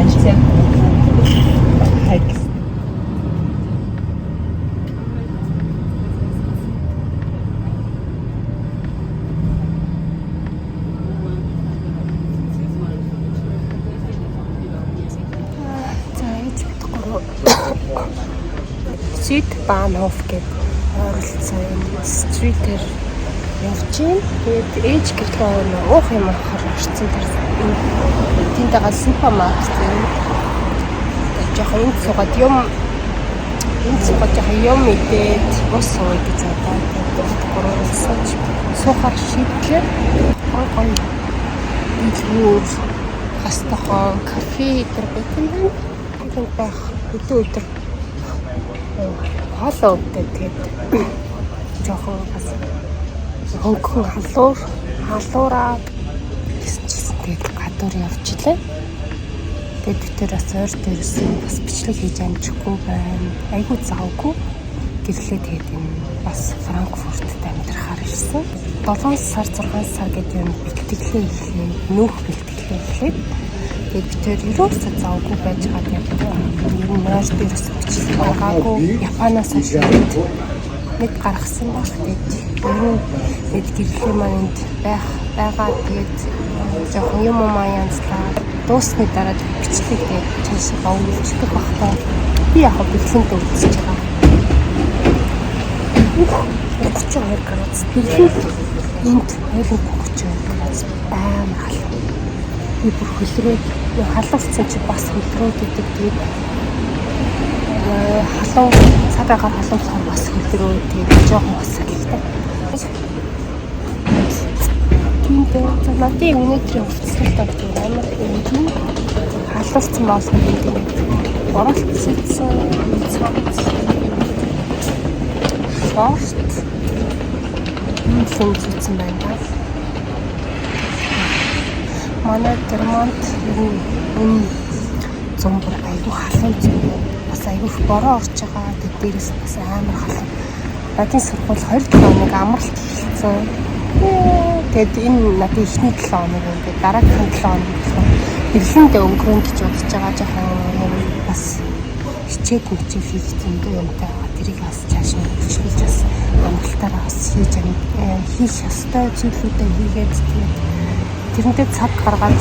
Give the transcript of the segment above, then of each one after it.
ажил. Хайгс. Sweet Bahnhof гэдэг оролцоо юм стритээр явж байна. Тэгээд ээж гэлтээ уух юм авахар орцсон тэр тэнтэйгээ супермаркет юм. Жоохон энд суугаад юм идээд ус ууж байгаа. Гурван суухаар шийдлээ. Гоё юу хастахон кафе дээр битэн байх өдөр хоолоо өвдөд тэгээд жоохон бас хөнгөн халуураа гэсэн чигсэн тэгээд гадуур явж илээ. Тэгээд бид тэр бас ойр дээрээс бас бичлэг хийж амжихгүй байна. Айгуу завгүй гэрлээ тэгээд энэ бас Франкфуртд амьдрахаар ирсэн. 7 сар 6 сар гэдэг юм бэлтгэлээ эхлэв. Нүүх бэлтгэлээ эхлэв. Тэгээд бид тэр ерөөсөө завгүй байж байгаа юм. Ер нь ойр дээрээс бичлэг байгаагүй. Японоос хойш нэг гаргасан баг. Тэгээд гэрлээ маань байгаа. Тэгээд жоохон юм янзлаа. Дуусны дараа бичлэгээ цаашаа өнгөлцөх багтаа. Би яг бэлгэнд үзэж байгаа. 32 градус. Бэлгэнд энд 32 градус баам хал. Би бүр хөлрөөд халуурсан чи бас хөлрөөд идэг. Тэгээд халуун цагаагаар халуун бас хөлрөөд тэгээд жоохон бас хэлтэй. Тэгээд надад өнөөдрийн хувцастай амар юм. Халуурсан болсон гэдэг. Боролцсон шорт юм зүтсэн байна. Манай термонт энэ зомбор айгүй халуун зүг. Бас айгүй бороо орж байгаа. Дээрээс бас амар халуун. Надын сургууль 20 хоног амралт хийсэн. Тэгэд энэ надын эхний 7 хоног юм. Тэгээд дараагийн 7 хоног бэлгэнд өнгөрөн гэж бодож байгаа жоохон бас хичээл хийх юмтай. Тэрийг бас цааш нь хөгжүүлж бас амралтаараа бас хийх ёстой зүйлүүдээ хийгээд тэрнтэй цаг гаргаад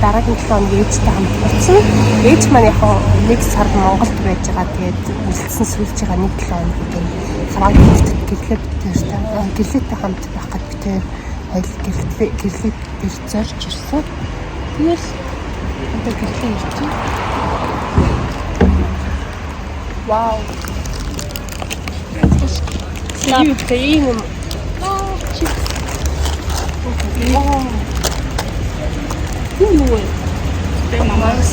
дараагийн 7 хоног ээжтэй хамт болсон. Ээж маань яг нэг сар Монголд байж байгаа. Тэгээд үлдсэн сүүлж байгаа нэг 7 хоног гэдэг Франкфуртд гэрлээтэй хамт байх гэж бид гэрлээ дээр зорж ирсэн. Тэгэл одоо гэрлээ ирж байна. Вау. Snap юм. Вау. Ой. Тэмээс.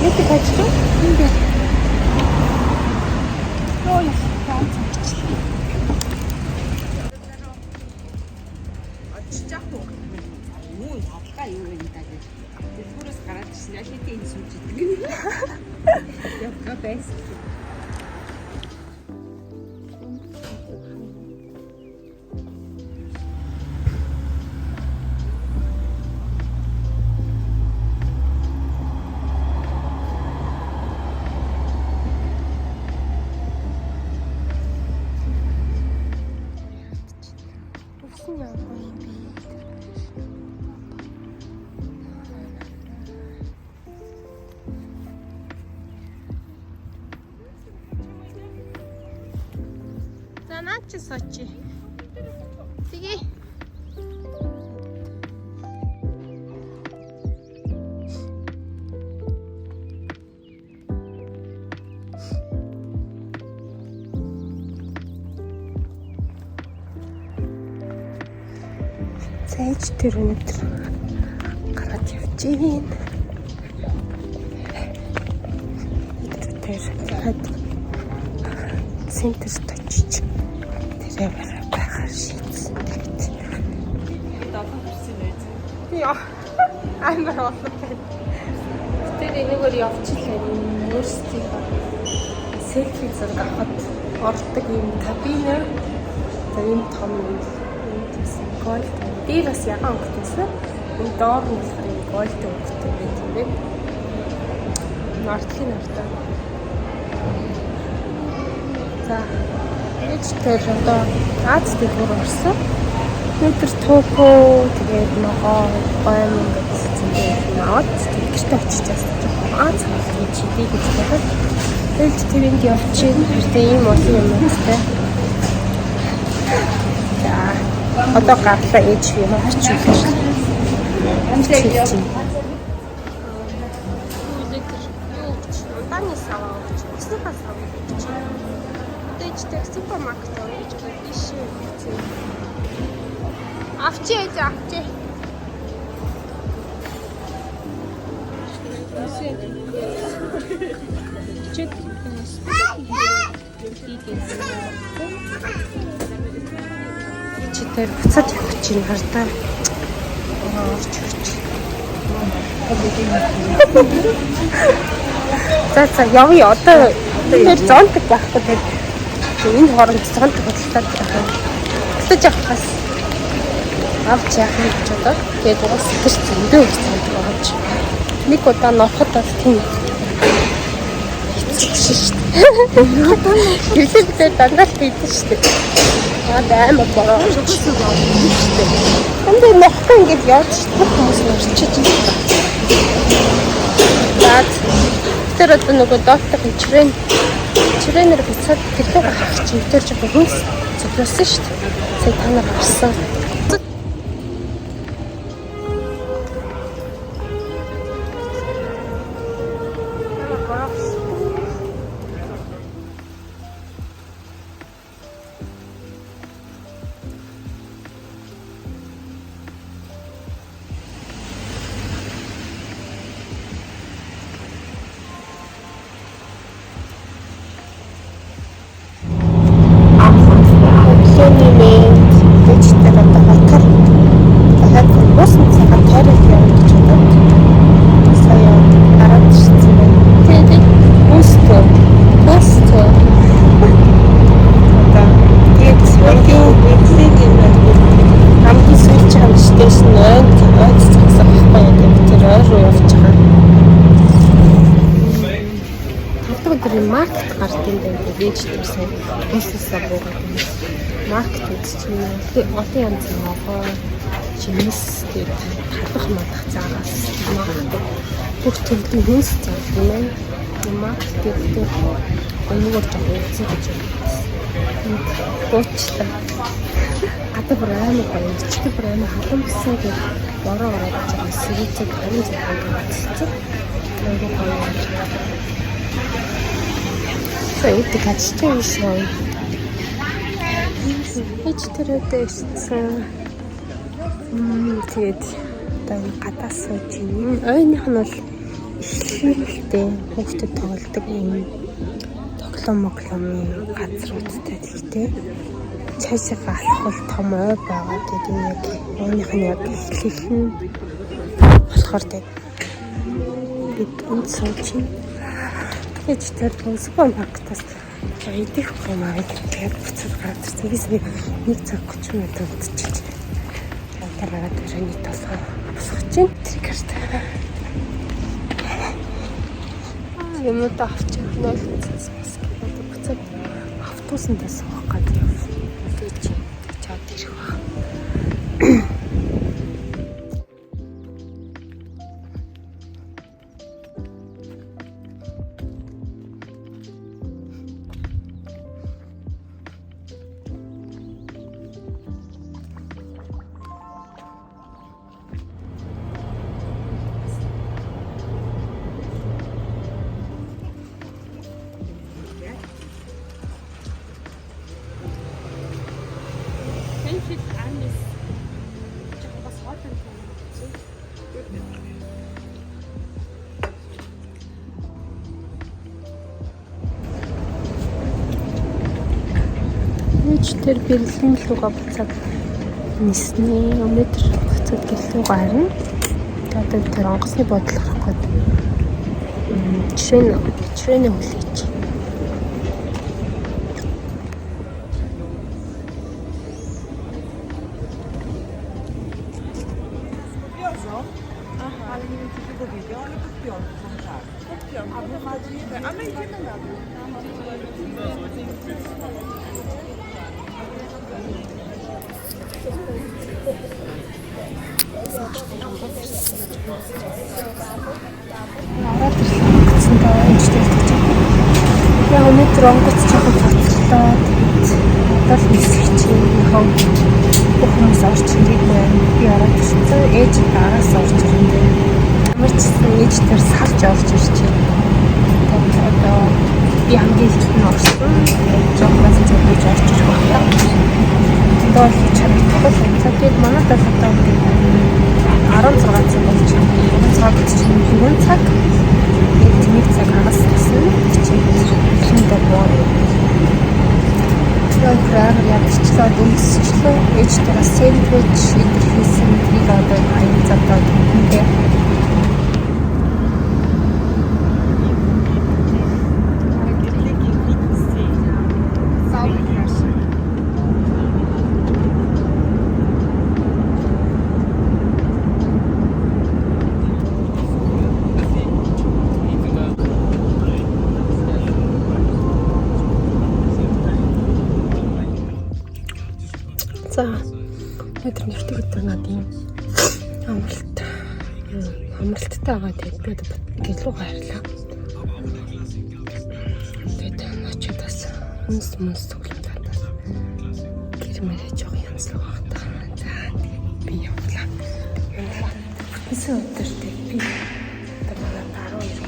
Эти качку? Нет. Ой, Санаач сочи. Sige. Цайч тэр өнөдөр гараад явж ийн. Тэр центрт очиж тэрээр байхаар шийдсэн. Тэгээд 7 хүрсэн байж. Яа. Амар болов. Тэр энэгээр явчихлаа. Өөрсдийн селфи зураг авахд ордог юм кабинер. Тэр юм том юм. Гол дээр бас ягаан өнгөтэйсэн. Энэ доор нь болохоор голд өгдөг юм байна. Нартхийн нартай. За ээж тэр одоо Аз дэлгүүр орсон. Өнөөдөр тууко тэгээд ногоо гойм гэсэн зүйл аваад гэртээ очиж байгаа. Аз хамгаалж чидий гэж бодоод ээлж тэрэнд явчихын. Тэртээ ийм олон юм байна. За одоо гарлаа ээж юм харчуулж. Амжилт чинь. Таны саваа өгч, өснийхээ саваа өгч. Дэжтэй супермаркет орж биш үү? Авчи. Чит. Читэр буцаад явах чинь хардаа. Орч. За явъя одоо тэр зонтог байхгүй тэр энэ хооронд зонтог бодлоод байгаа. Гэтэж явахаас авч яах юм гэж бодоод тэгээд уус тэр зөндөө их зонтог авч нэг удаа норход бас тийм хэцүү шүү дээ. Ирсэн дандаа хийдэж шүү дээ. Амар бороо. Энд нохтой ингэж явж бүх хүмүүс нөрчиж байна. Тэр одоо нөгөө доктор чирэнэр буцаад тэрлүү гарах чинь тэр жоохон хүнс цоглосон шүү дээ. Сая та нар харсан. Маркет гардыг дэж төрсөн бизнесээ буугаад байна. Маркет чинь олон янзын ногоо, жимс гэдэг хадах мадах заагаас маркет бүх төрлийн хүнс зав юм байна. Маркет гэдэг өнөөр жоо үзье гэж байна. Буучлаа. Хадаа бүр амар гоё, ичдэг бүр амар хатан бисээ гэж бороо ороод байгаа сэвэцэг харин зохион гаргацсан. Айгуу гоё. Это качество весной. Эчтерэдэ ирсэн. Тэгээд одоо гадаас сууж юм. Ойных нь бол ихлэлтэй хүүхдэд тоглодог юм. Тоглоомын газруудтай тэгтэй. Цаашаа алхвал том ой байгаа. Тэгээд энэ яг ойных нь яг ихлэл нь болохоор тэгээд бид энэ сууж юм. Гэж тэр супермаркетаас идэх юм аа тэгээд буцаад гараад ирсэн. Нэг цаг 30 минут удчихж. Тараад өрөөний тосгоо босгож чинь тэр карт. Юмудаа авчих 0-цаас буцаад автобусанд суух гэдэг юм. Тэгж чад ирэх ба. Тэр бэлэн луга буцаад нисний өнөөдөр буцаад гэлүүгээ харна. Тэгээд тэр онгоцны бодол гарах гээд жишээ нь хүлээж. bardzo. Ale nie wiem, czy ty to wiedział, ale to w piątku, tak. To w piątku. A my idziemy na dół. Ороод ирлээ гэсэн доо энэчтэй гэж. Яг өнөөдөр онгоц жоохон цацралтай. Одоо л нисгэж юм. Бүх хүмүүс орч ирээд байна. Би ороод ирсэн. Ээж араас орж ирэндээ. Ямарчсан ээж тэр салж орж ирчээ. Тэгээд одоо би хамгийн их нь орсон. Жоохоос зөвлөж орж ирэх байна. Одоо л чарагдах. Тэгээд манайд бол одоо 16 цаг болж байна. Цаг чинь 4 цаг. Тэгээд 1 цаг хагас гэсэн хичээлдээ боо. Тэгэхээр ядчлаа дүнсчлээ. Ээж тэрас сэндвич хийсэн тэрийг одоо аян цавтаа гэнтэй. За өдөр нэртэг өдөр надын амралттай байгаа. Тэгээд би одоо гэлүү хайрлаа. Тэгээд начудаас хүнс төглөн татаас гэрмээрээ жоох янзлах багтаа. За тэгээд би явлаа. Бүтэнсэн өдөр тэгээд би одоо манай 12